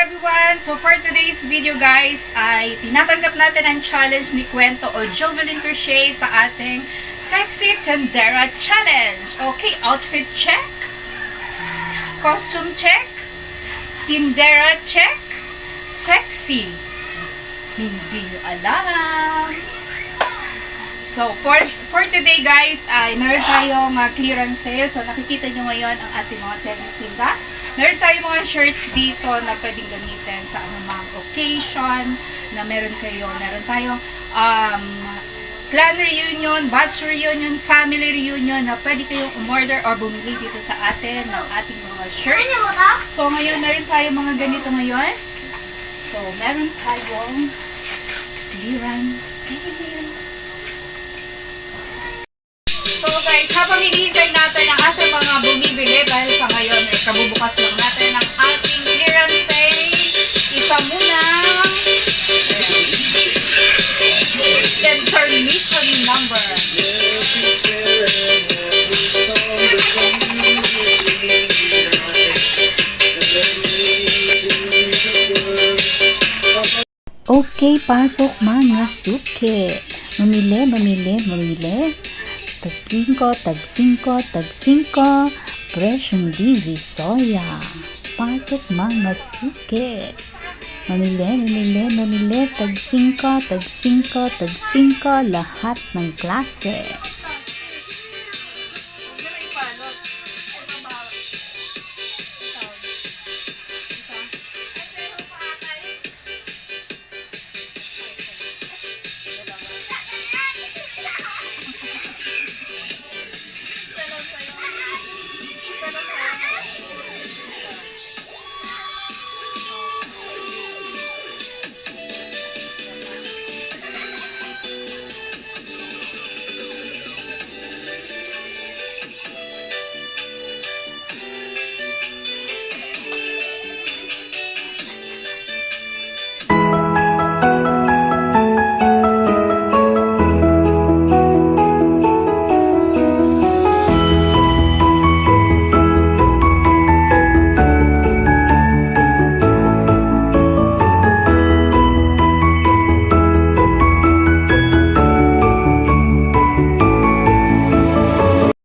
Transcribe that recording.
everyone! So for today's video guys, ay tinatanggap natin ang challenge ni Kwento o Jovelyn Crochet sa ating Sexy Tendera Challenge. Okay, outfit check, costume check, tindera check, sexy. Hindi nyo alam. So for today guys, ay meron tayong clearance sale. So nakikita nyo ngayon ang ating mga tinda. Meron tayong mga shirts dito na pwedeng gamitin sa anumang occasion na meron kayo. Meron tayong clan reunion, batch reunion, family reunion na pwede kayong umorder or bumili dito sa atin ng ating mga shirts. So ngayon, meron tayong mga ganito ngayon. So meron tayong clearance sale. So guys, habang hinihintay natin ang ating mga bumibili dahil sa ngayon ay kabubukas lang natin ang ating clearance sale. Isa muna intermission number. Okay, pasok mga suki. Mamili. Tag 5, tag 5, tag 5. Presyong Divisoria. Pasok mga suki. Mamili. Tag 5, tag 5, tag 5. Lahat ng klase.